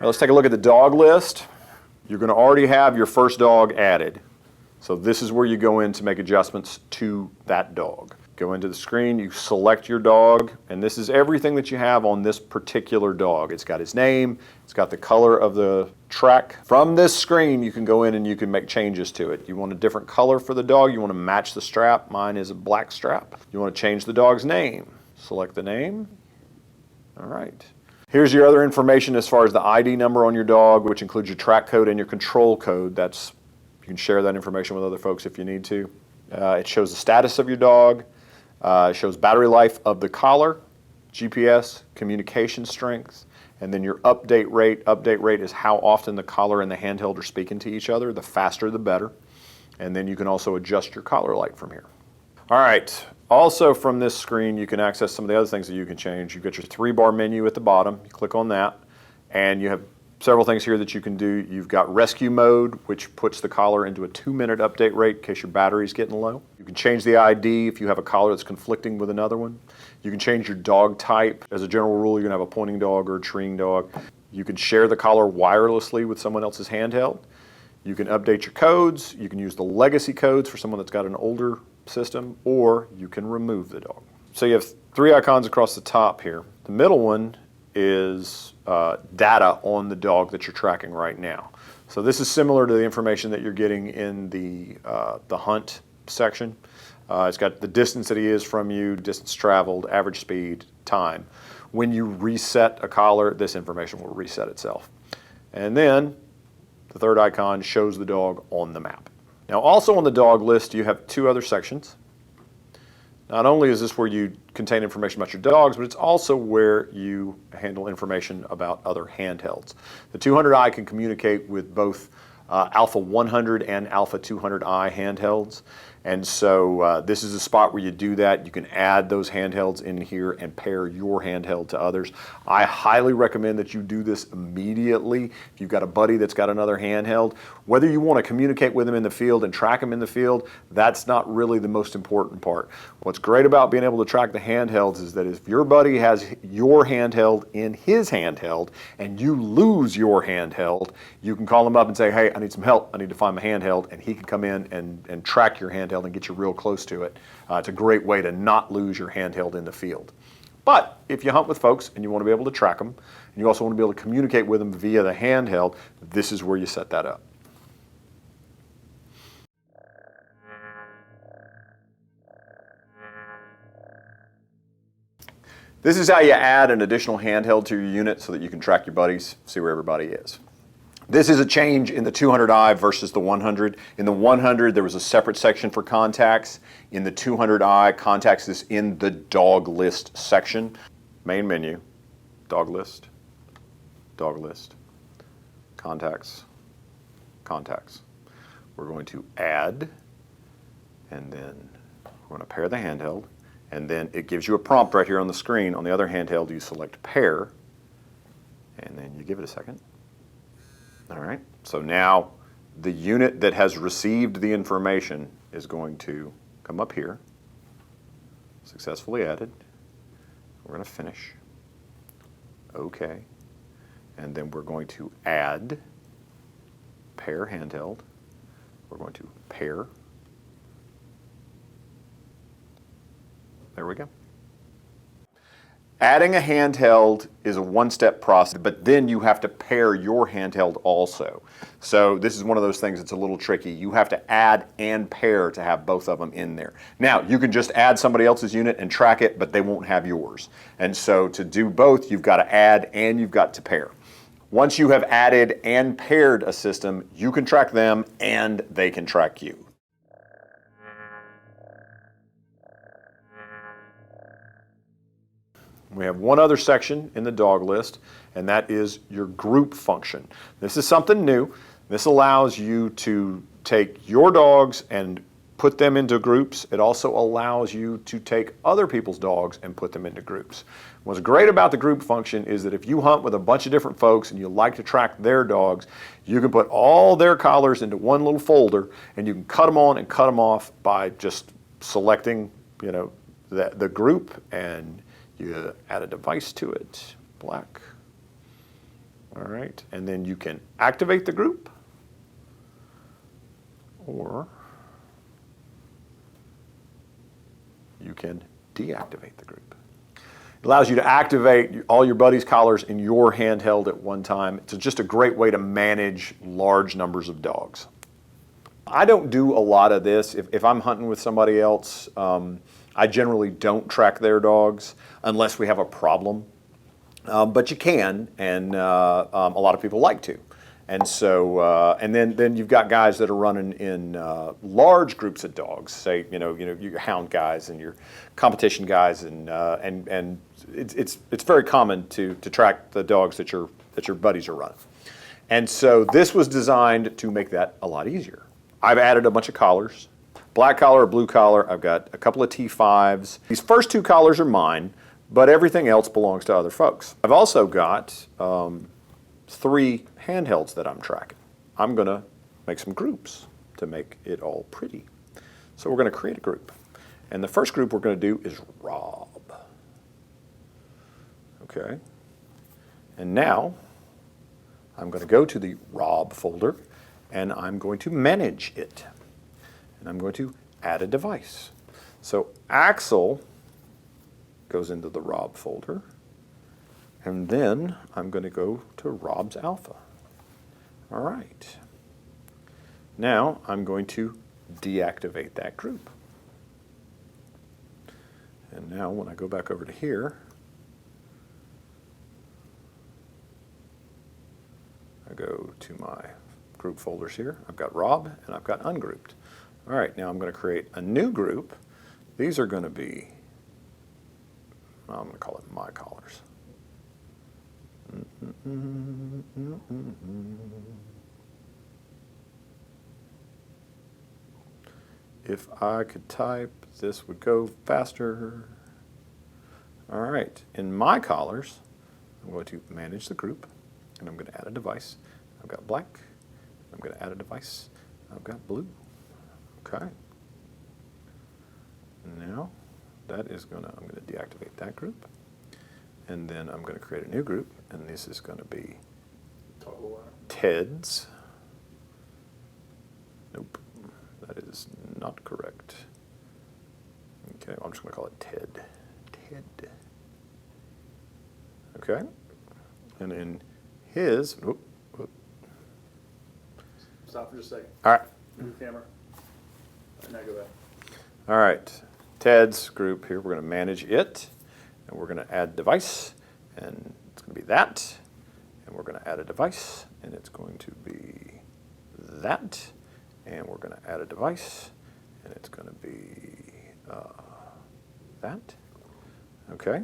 Now let's take a look at the dog list. You're going to already have your first dog added. So this is where you go in to make adjustments to that dog. Go into the screen, you select your dog, and this is everything that you have on this particular dog. It's got his name, it's got the color of the track. From this screen, you can go in and you can make changes to it. You want a different color for the dog, you want to match the strap. Mine is a black strap. You want to change the dog's name. Select the name. All right. Here's your other information as far as the ID number on your dog, which includes your track code and your control code. You can share that information with other folks if you need to. It shows the status of your dog. It shows battery life of the collar, GPS, communication strength, and then your update rate. Update rate is how often the collar and the handheld are speaking to each other. The faster, the better. And then you can also adjust your collar light from here. All right. Also from this screen, you can access some of the other things that you can change. You've got your 3-bar menu at the bottom. You click on that, and you have several things here that you can do. You've got rescue mode, which puts the collar into a 2-minute update rate in case your battery's getting low. You can change the ID if you have a collar that's conflicting with another one. You can change your dog type. As a general rule, you're gonna have a pointing dog or a treeing dog. You can share the collar wirelessly with someone else's handheld. You can update your codes. You can use the legacy codes for someone that's got an older system, or you can remove the dog. So you have 3 icons across the top here. The middle one is data on the dog that you're tracking right now. So this is similar to the information that you're getting in the hunt section. It's got the distance that he is from you, distance traveled, average speed, time. When you reset a collar, this information will reset itself. And then the third icon shows the dog on the map. Now also on the dog list, you have 2 other sections. Not only is this where you contain information about your dogs, but it's also where you handle information about other handhelds. The 200i can communicate with both Alpha 100 and Alpha 200i handhelds. And so this is a spot where you do that. You can add those handhelds in here and pair your handheld to others. I highly recommend that you do this immediately. If you've got a buddy that's got another handheld, whether you want to communicate with them in the field and track them in the field, that's not really the most important part. What's great about being able to track the handhelds is that if your buddy has your handheld in his handheld and you lose your handheld, you can call him up and say, hey, I need some help. I need to find my handheld, and he can come in and track your handheld and get you real close to it. It's a great way to not lose your handheld in the field. But if you hunt with folks and you want to be able to track them, and you also want to be able to communicate with them via the handheld, this is where you set that up. This is how you add an additional handheld to your unit so that you can track your buddies, see where everybody is. This is a change in the 200i versus the 100. In the 100, there was a separate section for contacts. In the 200i, contacts is in the dog list section. Main menu, dog list, contacts, contacts. We're going to add, and then we're going to pair the handheld, and then it gives you a prompt right here on the screen. On the other handheld, you select pair, and then you give it a second. All right, so now the unit that has received the information is going to come up here, successfully added. We're going to finish. Okay, and then we're going to add, pair handheld. We're going to pair. There we go. Adding a handheld is a 1-step process, but then you have to pair your handheld also. So this is one of those things that's a little tricky. You have to add and pair to have both of them in there. Now, you can just add somebody else's unit and track it, but they won't have yours. And so to do both, you've got to add and you've got to pair. Once you have added and paired a system, you can track them and they can track you. We have one other section in the dog list, and that is your group function. This is something new. This allows you to take your dogs and put them into groups. It also allows you to take other people's dogs and put them into groups. What's great about the group function is that if you hunt with a bunch of different folks and you like to track their dogs, you can put all their collars into one little folder, and you can cut them on and cut them off by just selecting, the group, and you add a device to it, black, All right, and then you can activate the group, or you can deactivate the group. It allows you to activate all your buddies' collars in your handheld at one time. It's just a great way to manage large numbers of dogs. I don't do a lot of this. If I'm hunting with somebody else, I generally don't track their dogs unless we have a problem. But you can, and a lot of people like to. And so, and then you've got guys that are running in large groups of dogs. Say, your hound guys and your competition guys, and it's very common to track the dogs that your buddies are running. And so this was designed to make that a lot easier. I've added a bunch of collars, black collar, blue collar. I've got a couple of T5s. These first two collars are mine, but everything else belongs to other folks. I've also got 3 handhelds that I'm tracking. I'm gonna make some groups to make it all pretty. So we're gonna create a group. And the first group we're gonna do is Rob. Okay. And now I'm gonna go to the Rob folder and I'm going to manage it. And I'm going to add a device. So Axel goes into the Rob folder. And then I'm going to go to Rob's Alpha. All right. Now I'm going to deactivate that group. And now when I go back over to here, I go to my group folders here. I've got Rob and I've got ungrouped. All right, now I'm going to create a new group. These are going to be, I'm going to call it my collars. If I could type, this would go faster. All right, in my collars, I'm going to manage the group, and I'm going to add a device. I've got black. I'm going to add a device. I've got blue. Okay. Now, I'm going to deactivate that group. And then I'm going to create a new group, and this is going to be Ted's. Nope, that is not correct. Okay, I'm just going to call it Ted. Ted. Okay, and in his, Stop for just a second. All right. Move the camera. And now go back. All right, Ted's group here, we're going to manage it. And we're going to add device, and it's going to be that. And we're going to add a device, and it's going to be that. And we're going to add a device, and it's going to be that. Okay.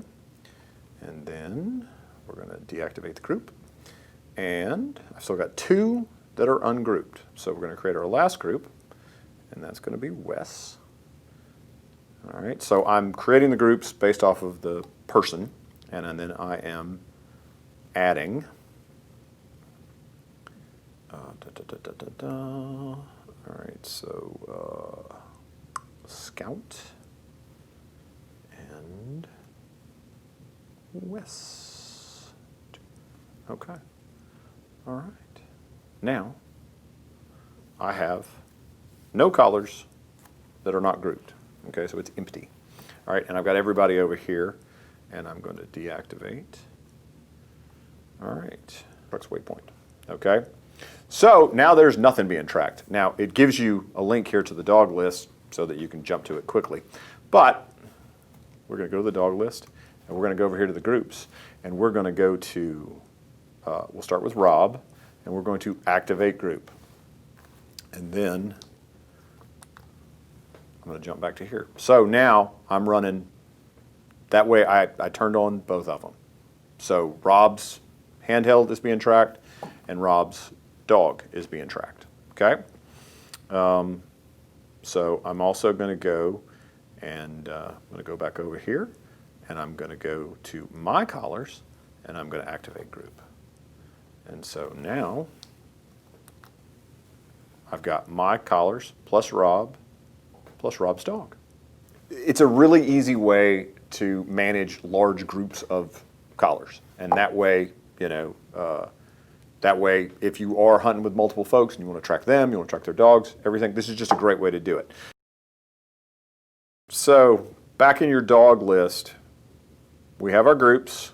And then we're going to deactivate the group. And I've still got 2 that are ungrouped. So we're going to create our last group, and that's going to be Wes. All right, so I'm creating the groups based off of the person, and then I am adding all right, so Scout and Wes. Okay. All right. Now I have no collars that are not grouped. Okay, so it's empty. All right, and I've got everybody over here, and I'm going to deactivate. All right, truck's waypoint. Okay, so now there's nothing being tracked. Now it gives you a link here to the dog list so that you can jump to it quickly. But we're going to go to the dog list, and we're going to go over here to the groups, and we're going to go to, we'll start with Rob, and we're going to activate group. And then I'm going to jump back to here. So now I'm running, that way I turned on both of them. So Rob's handheld is being tracked and Rob's dog is being tracked, okay? So I'm also going to go and I'm going to go back over here and I'm going to go to my collars and I'm going to activate group. And so now I've got my collars plus Rob plus Rob's dog. It's a really easy way to manage large groups of collars. And that way, That way, if you are hunting with multiple folks and you want to track them, you want to track their dogs, everything, this is just a great way to do it. So back in your dog list, we have our groups,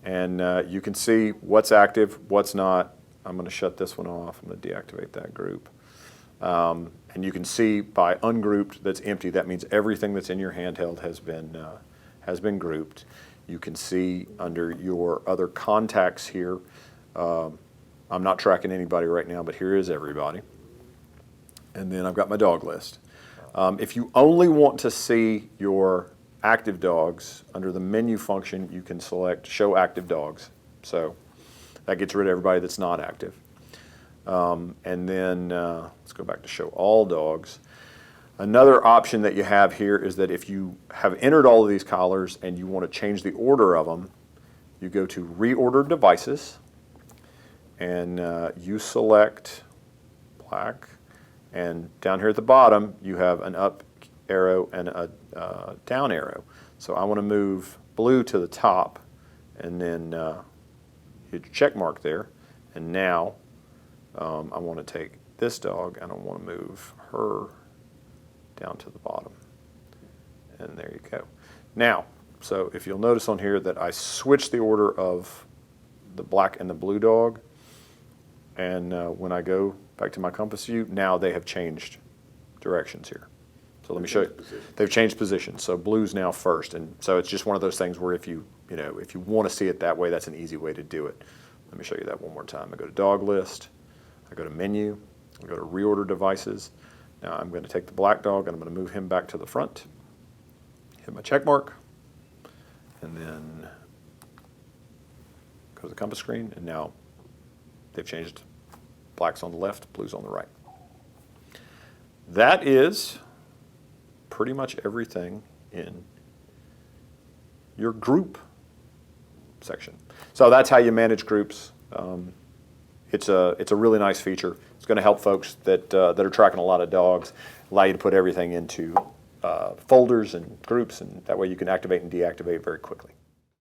and you can see what's active, what's not. I'm going to shut this one off. I'm going to deactivate that group. And you can see by ungrouped that's empty. That means everything that's in your handheld has been grouped. You can see under your other contacts here, I'm not tracking anybody right now, but here is everybody. And then I've got my dog list. If you only want to see your active dogs, under the menu function, you can select Show Active Dogs. So that gets rid of everybody that's not active. And then let's go back to Show All Dogs. Another option that you have here is that if you have entered all of these collars and you want to change the order of them, you go to Reorder Devices, and you select black, and down here at the bottom you have an up arrow and a down arrow. So I want to move blue to the top, and then hit your check mark there, and now I want to take this dog and I want to move her down to the bottom, and there you go. Now, so if you'll notice on here that I switched the order of the black and the blue dog, and when I go back to my compass view, now they have changed directions here. So let me show you. They've changed positions. So blue's now first, and so it's just one of those things where if you want to see it that way, that's an easy way to do it. Let me show you that one more time. I go to Dog List, I go to Menu, I go to Reorder Devices. Now I'm going to take the black dog and I'm going to move him back to the front, hit my check mark, and then go to the compass screen, and now they've changed. Black's on the left, blue's on the right. That is pretty much everything in your group section. So that's how you manage groups. It's a really nice feature. It's going to help folks that are tracking a lot of dogs, allow you to put everything into folders and groups, and that way you can activate and deactivate very quickly.